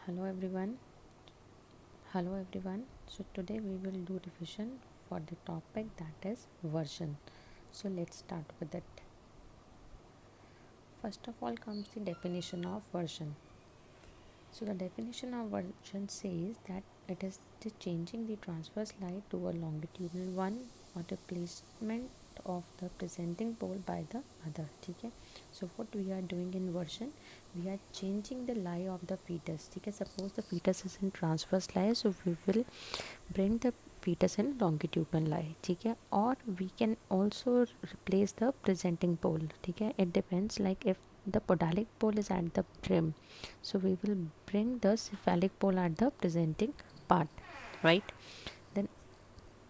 Hello everyone. Hello everyone. So today we will do revision for the topic that is version. So let's start with it. First of all comes the definition of version. So the definition of version says that it is the changing the transverse line to a longitudinal one or the placement of the presenting pole by the other. ठीक है. So what we are doing in version, we are changing the lie of the fetus. ठीक है. Suppose the fetus is in transverse lie, so we will bring the fetus in longitudinal lie. ठीक है. Or we can also replace the presenting pole. ठीक है. It depends, like if the podalic pole is at the brim, so we will bring the cephalic pole at the presenting part, right? Then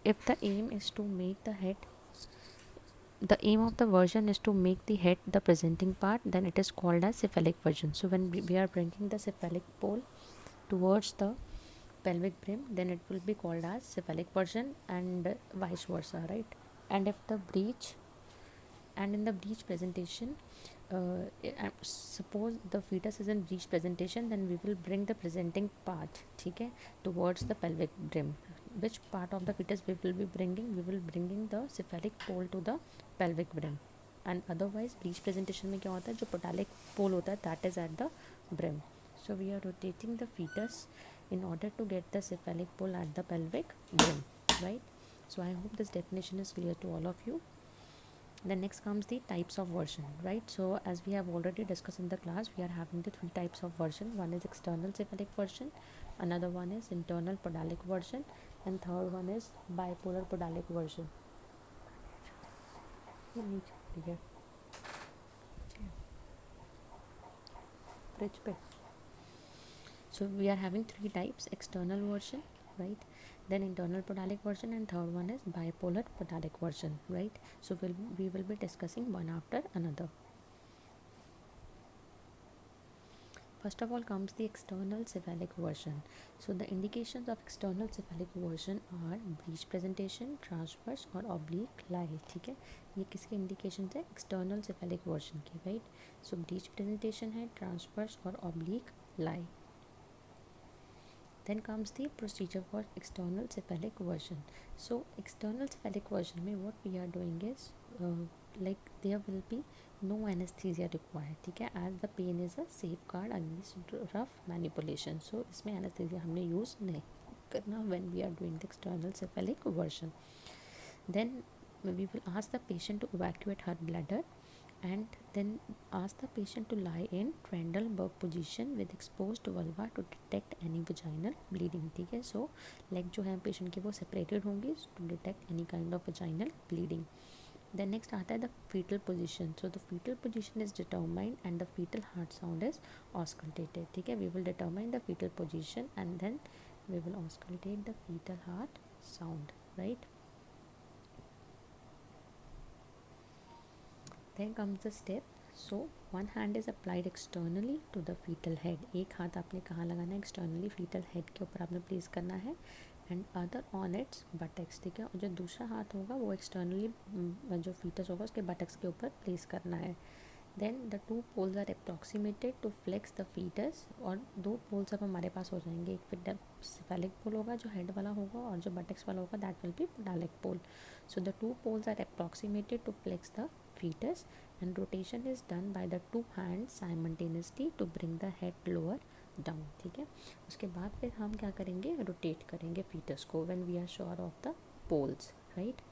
if the aim is to make the head, the aim of the version is to make the head the presenting part, then it is called as cephalic version. So when we are bringing the cephalic pole towards the pelvic brim, then it will be called as cephalic version, and vice versa, right? And if the breech, and in the breech presentation, suppose the fetus is in breech presentation, then we will bring the presenting part, ठीक है, towards the pelvic brim. Which part of the fetus we will be bringing? We will bringing the cephalic pole to the pelvic brim. And otherwise breech presentation में क्या होता है, जो podalic pole होता है, that is at the brim. So we are rotating the fetus in order to get the cephalic pole at the pelvic brim, right? So I hope this definition is clear to all of you. Then next comes the types of version, right? So as we have already discussed in the class, we are having the three types of version. One is external cephalic version, another one is internal podalic version, and third one is bipolar podalic version. Fridge पे. So we are having three types: external version, right? Then internal podalic version, and third one is bipolar podalic version, right? So we will be discussing one after another. First of all comes the external cephalic version. So the indications of external cephalic version are breech presentation, transverse और oblique lie. ठीक है, ये किसके indication है? External cephalic version की, right? So breech presentation है, transverse और oblique lie. Then comes the procedure for external cephalic version. So external cephalic version में what we are doing is like there will be no anesthesia required, ठीक है, as the pain is a safeguard against rough manipulation. So इसमें anesthesia हमने use नहीं करना when we are doing the external cephalic version. Then we will ask the patient to evacuate her bladder, and then ask the patient to lie in Trendelenburg position with exposed vulva to detect any vaginal bleeding. ठीक है. So leg जो है patient की वो separated होंगी to detect any kind of vaginal bleeding. Then next आता है the fetal position. So the fetal position is determined and the fetal heart sound is auscultated. ठीक है. We will determine the fetal position and then we will auscultate the fetal heart sound, right? Then comes the step. So one hand is applied externally to the fetal head. एक हाथ आपने कहाँ लगाना है? Externally fetal head के ऊपर आपने place करना है, and other on it's buttocks. ठीक है. और जो दूसरा हाथ होगा वो एक्सटर्नली जो फीटस होगा उसके बटक्स के ऊपर प्लेस करना है. Then the two poles are approximated to flex the foetus. और दो पोल्स अब हमारे पास हो जाएंगे. एक फिर सेफेलिक पोल होगा जो हेड वाला होगा, और जो बटक्स वाला होगा that will be podalic pole. So the two poles are approximated to flex the fetus, and rotation is done by the two hands simultaneously to bring the head lower down. ठीक है. उसके बाद फिर हम क्या करेंगे? रोटेट करेंगे foetus को when we are sure of the poles, right?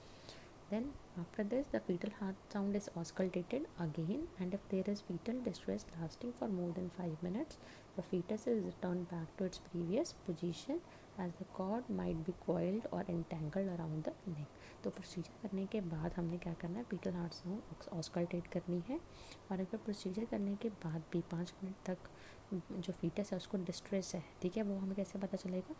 Then after this the fetal heart sound is auscultated again, and if there is fetal distress lasting for more than 5 minutes, the fetus is returned back to its previous position as the cord might be coiled or entangled around the neck. तो procedure करने के बाद हमने क्या करना है? Fetal heart sound auscultate करनी है. और अगर प्रोसीजर करने के बाद भी 5 मिनट तक जो फीटस है उसको डिस्ट्रेस है, ठीक है, वो हमें कैसे पता चलेगा?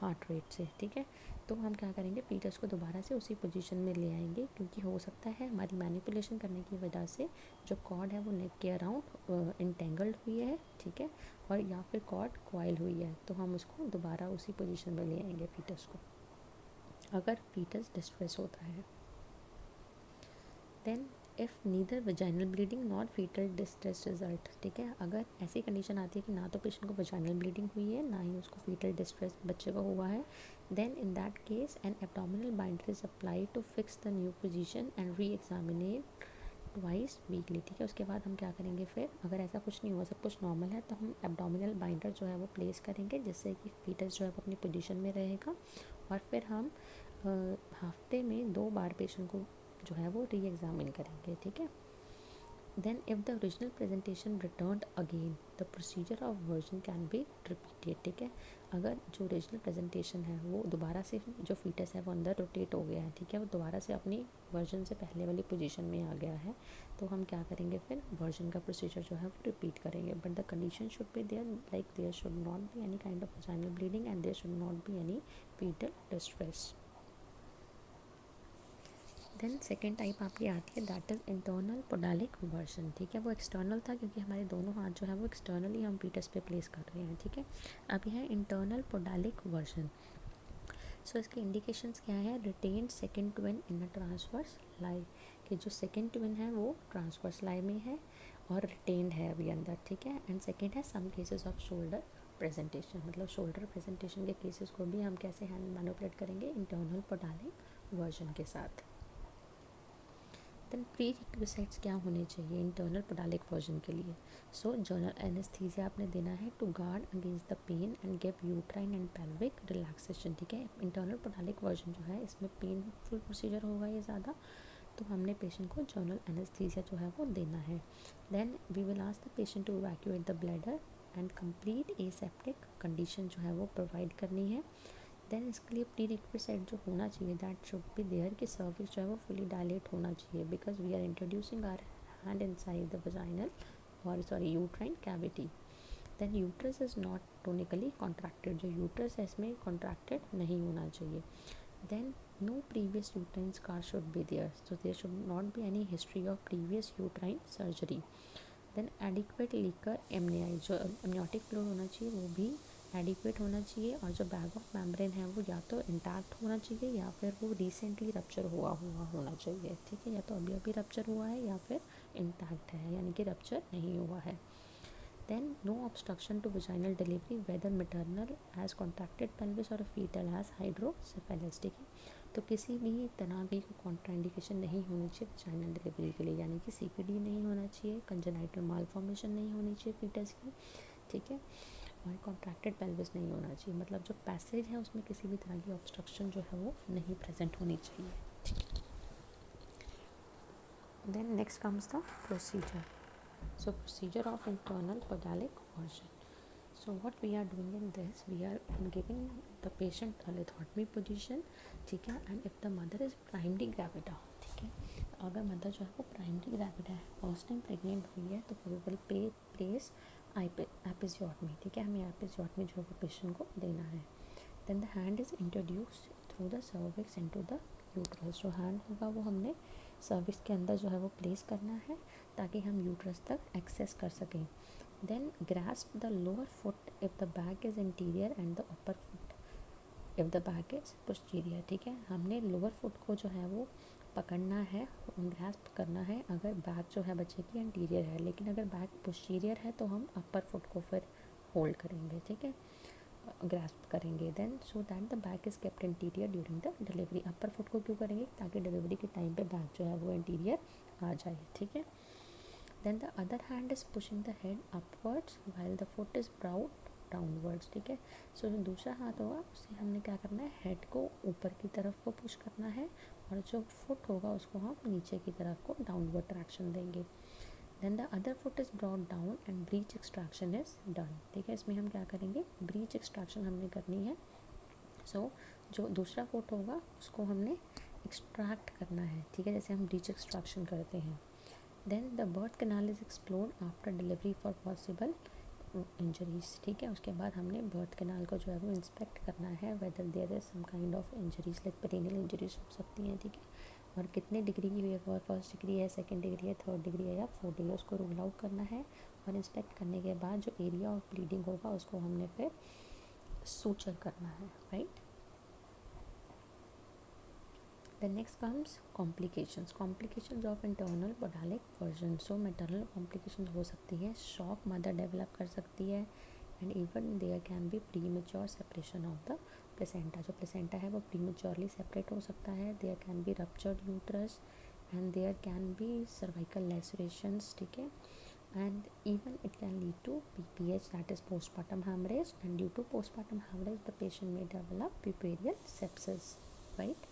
हार्ट रेट से. ठीक है. तो हम क्या करेंगे? फीटस को दोबारा से उसी पोजीशन में ले आएंगे, क्योंकि हो सकता है हमारी मैनिपुलेशन करने की वजह से जो कॉर्ड है वो नेक के अराउंड इंटेंगल्ड हुई है, ठीक है, और या फिर कॉर्ड कॉइल हुई है. तो हम उसको दोबारा उसी पोजीशन में ले आएंगे फीटस को, अगर फीटस डिस्ट्रेस होता है. Then if neither vaginal bleeding not foetal distress result, ठीक है, अगर ऐसी कंडीशन आती है कि ना तो पेशेंट को वजाइनल ब्लीडिंग हुई है ना ही उसको फीटल डिस्ट्रेस बच्चे को हुआ है, then in that case an abdominal binder is apply to fix the new position and re examine twice weekly, ठीक है। उसके बाद हम क्या करेंगे फिर, अगर ऐसा कुछ नहीं हुआ, सब कुछ नॉर्मल है, तो हम एब्डोमिनल बाइंडर जो है वो प्लेस करेंगे जिससे कि फीटस जो है वो अपनी पोजीशन में रहेगा। और फिर हम हफ्ते में 2 बार पेशेंट को जो है वो री एग्ज़ामिन करेंगे, ठीक है। Then if the original presentation return again the procedure of version can be repeated, ठीक है। अगर जो ओरिजिनल प्रेजेंटेशन है वो दोबारा से जो फीटस है वो अंदर रोटेट हो गया है, ठीक है, वो दोबारा से अपनी वर्जन से पहले वाली पोजीशन में आ गया है, तो हम क्या करेंगे फिर वर्जन का प्रोसीजर जो है वो रिपीट करेंगे। But the condition should be there, like there should not be any kind of vaginal bleeding and there should not be any foetal distress. Then second type आपकी आती है that is internal podalic version, ठीक है। वो external था क्योंकि हमारे दोनों हाथ जो है वो एक्सटर्नली हम फीटस पे प्लेस कर रहे हैं, ठीक है। अब यह है इंटरनल पोडालिक वर्जन। सो इसके इंडिकेशंस क्या है, retained second twin in a transverse lie, कि जो सेकेंड ट्विन है वो ट्रांसवर्स लाई में है और रिटेन्ड है अभी अंदर, ठीक है। एंड सेकेंड है some cases of shoulder presentation, मतलब शोल्डर प्रेजेंटेशन के केसेस को भी हम कैसे हैंड मैनिपुलेट करेंगे इंटरनल पोडालिक वर्जन के साथ। देन प्री रिक्विजिट्स क्या होने चाहिए इंटरनल पोडालिक वर्जन के लिए। सो जनरल एनेस्थीसिया आपने देना है to guard against the pain and give uterine and pelvic relaxation, ठीक है। इंटरनल पोडालिक वर्जन जो है इसमें पेनफुल प्रोसीजर होगा ये ज़्यादा, तो हमने पेशेंट को जनरल एनेस्थीसिया जो है वो देना है। Then we will ask the patient to evacuate the bladder and complete aseptic condition जो है वो प्रोवाइड करनी है। देन इसके लिए प्री रिक्विजिट जो होना चाहिए दैट शुड बी देयर कि सर्विक्स जो है वो फुली डायलेट होना चाहिए, because we are introducing our hand inside the vaginal और sorry uterine cavity. Then uterus is not tonically contracted, जो यूट्रस है इसमें कॉन्ट्रैक्टेड नहीं होना चाहिए। Then no previous uterine scar should be there, so there should not be any history of previous uterine surgery. Then adequate liquor amnii, जो amniotic fluid होना चाहिए वो भी एडिक्वेट होना चाहिए, और जो बैग ऑफ मेम्ब्रेन है वो या तो इंटैक्ट होना चाहिए या फिर वो रिसेंटली रप्चर हुआ होना चाहिए, ठीक है। या तो अभी अभी रप्चर हुआ है या फिर इंटैक्ट है, यानी कि रप्चर नहीं हुआ है। Then no obstruction to vaginal delivery whether maternal as contracted pelvis और फीटल एज हाइड्रोसेफेलस, ठीक है। तो किसी भी तरह की कोई कॉन्ट्राइंडिकेशन नहीं होनी चाहिए वजाइनल डिलीवरी के लिए, यानी कि सीपीडी नहीं होना चाहिए, कंजेनाइटल मालफॉर्मेशन नहीं होनी चाहिए फीटस की, ठीक है, और कॉन्ट्रैक्टेड पेल्विस नहीं होना चाहिए, मतलब जो पैसेज है उसमें किसी भी तरह की ऑब्स्ट्रक्शन जो है वो नहीं प्रेजेंट होनी चाहिए, ठीक है। Then next comes the procedure. So procedure of internal podalic version. So what we are doing in this, we are giving the patient a lithotomy position, ठीक है। and if the mother is primary gravida, ठीक है, अगर mother जो है वो primary gravid है, first time pregnant हुई है, तो वी विल प्लेस एपिजियोटमी, ठीक है, हमें एपिजियोटमी जो है वो पेशेंट को देना है। Then the hand is introduced through the cervix into the uterus, जो हैंड होगा वो हमने सर्विक्स के अंदर जो है वो प्लेस करना है ताकि हम यूट्रस तक एक्सेस कर सकें। Then grasp the lower foot if the back is anterior and the upper foot if the back is posterior, ठीक है। हमने लोअर फुट को जो है वो पकड़ना है, ग्रास्प करना है अगर बैक जो है बच्चे की इंटीरियर है, लेकिन अगर बैक पोस्टीरियर है तो हम अपर फुट को फिर होल्ड करेंगे, ठीक है, ग्रास्प करेंगे। Then so that the back is kept anterior during the delivery, upper foot को क्यों करेंगे, ताकि डिलीवरी के टाइम पे बैक जो है वो इंटीरियर आ जाए, ठीक है। Then the other hand is pushing the head upwards while the foot is brought downwards, ठीक है। सो जो दूसरा हाथ होगा उससे हमने क्या करना है, हेड को ऊपर की तरफ को पुश करना है, और जो फुट होगा उसको हम नीचे की तरफ को डाउनवर्ड ट्रैक्शन देंगे। Then the other foot is brought down and breech extraction is done, ठीक है। इसमें हम क्या करेंगे, ब्रीच एक्सट्रैक्शन हमने करनी है। सो जो दूसरा फुट होगा उसको हमने एक्सट्रैक्ट करना है, ठीक है, जैसे हम ब्रीच एक्सट्रैक्शन करते हैं। Then the birth canal is explored after delivery for possible injuries, ठीक है। उसके बाद हमने बर्थ कैनाल को जो है वो इंस्पेक्ट करना है whether there is some kind of injuries, like perineal injuries हो सकती हैं, ठीक है, और कितने डिग्री की हुई है, फर्स्ट डिग्री है, सेकंड डिग्री है, थर्ड डिग्री है या फोर्थ डिग्री, उसको रूल आउट करना है। और इंस्पेक्ट करने के बाद जो एरिया ऑफ ब्लीडिंग होगा उसको हमने फिर सूचर करना है, right. Then next comes complications. Complications of internal podalic version. So maternal complications हो सकती है, shock mother develop कर सकती है, and even there can be premature separation of the placenta. जो placenta है वो prematurely separate हो सकता है. There can be ruptured uterus and there can be cervical lacerations, ठीक है, and even it can lead to PPH, that is postpartum hemorrhage, and due to postpartum hemorrhage the patient may develop puerperal sepsis, right?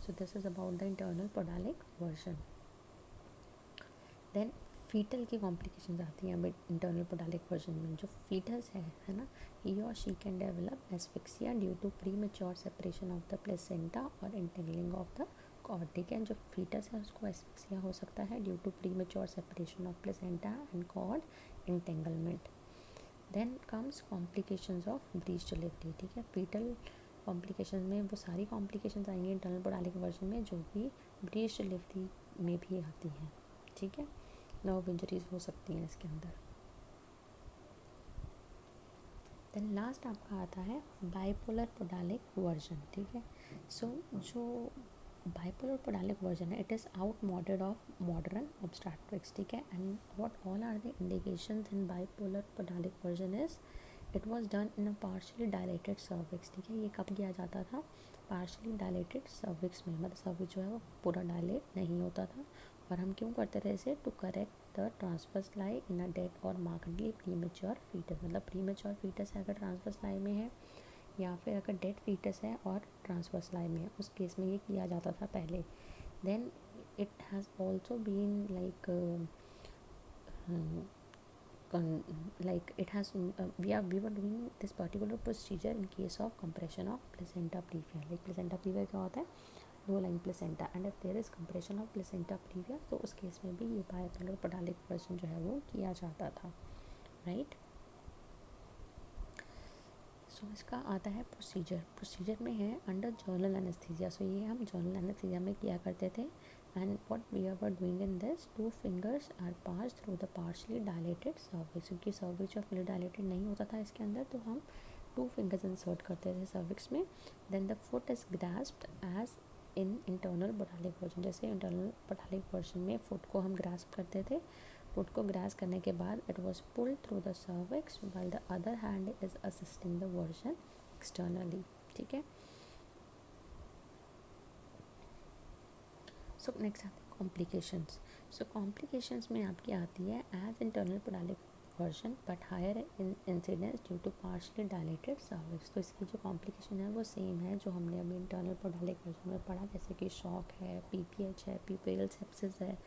So this is about the internal podalic version. Then foetal की complications आती हैं internal podalic version में. जो foetus है ना, he और she can develop asphyxia due to premature separation of the placenta और entangling of the cord, ठीक है. जो फीटस है उसको एस्फिक्सिया हो सकता है due to premature separation of placenta and cord entanglement. Then comes complications of breech delivery, ठीक है. फीटल कॉम्प्लिकेशन में वो सारी कॉम्प्लिकेशंस आएंगी इंटरनल पोडालिक वर्जन में जो भी ब्रीच डिलीवरी में भी आती हैं, ठीक है. नर्व इंजरीज हो सकती हैं इसके अंदर. देन लास्ट आपका आता है बाइपोलर पोडालिक वर्जन, ठीक है. सो जो बाइपोलर पोडालिक वर्जन है, it is outmoded of modern obstetrics, ठीक है. And what all are the indications in bipolar podalic version is it was done in a partially dilated cervix, ठीक है. ये कब किया जाता था? पार्शियली डायलेटेड सर्विक्स में, मतलब सर्विक्स जो है वो पूरा डायलेट नहीं होता था. और हम क्यों करते थे इसे? To correct the transverse lie in a dead और मार्केडली प्रीमेच्योर फीटस. मतलब प्रीमेच्योर फीटस है अगर ट्रांसवर्स लाई में है, या फिर अगर डेड फीटस है और ट्रांसवर्स लाई में है, उस केस में ये किया जाता था पहले. Then it has also been like it has we were doing this particular procedure in case of compression of placenta previa. like placenta previa क्या होता है? Low lying placenta, and if there is compression of placenta previa तो उस case में भी ये bipolar podalic version जो है वो किया जाता था, राइट. सो इसका आता है प्रोसीजर. प्रोसीजर में है अंडर जर्नल एनेस्थीसिया. सो ये हम जर्नल एनेस्थीसिया में किया करते थे. And what we are doing in this, 2 fingers are pass through the partially dilated cervix. क्योंकि सर्विक्स जो फुली डायलेटेड नहीं होता था इसके अंदर, तो हम 2 fingers इंसर्ट करते थे सर्विक्स में. Then the foot is grasped as in internal podalic version. जैसे इंटरनल पोडालिक वर्जन में फुट को हम ग्रास्प करते थे. फुट को ग्रास्प करने के बाद it was pulled through the cervix while the other hand is assisting the version externally, ठीक है. सो नेक्स्ट आते हैं कॉम्प्लिकेशंस. सो कॉम्प्लिकेशंस में आपकी आती है as internal podalic version but higher in incidence due to partially dilated cervix. तो इसकी जो कॉम्प्लिकेशन है वो सेम है जो हमने अभी इंटरनल पोडालिक वर्जन में पढ़ा, जैसे कि शॉक है, PPH है, पुर्पेरल सेप्सिस है,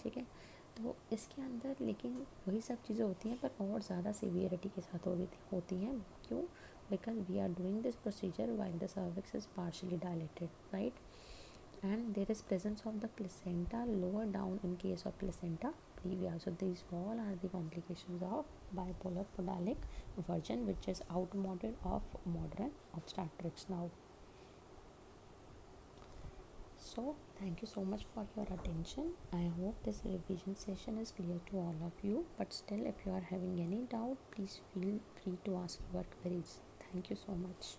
ठीक है. तो इसके अंदर लेकिन वही सब चीज़ें होती हैं पर और ज़्यादा सीवियरिटी के साथ होती हैं. क्यों? Because we are doing this procedure while the cervix is partially dilated, right. And there is presence of the placenta lower down in case of placenta previa. So these all are the complications of bipolar podalic version, which is outmoded of modern obstetrics now. So thank you so much for your attention. I hope this revision session is clear to all of you, but still if you are having any doubt, please feel free to ask your queries. Thank you so much.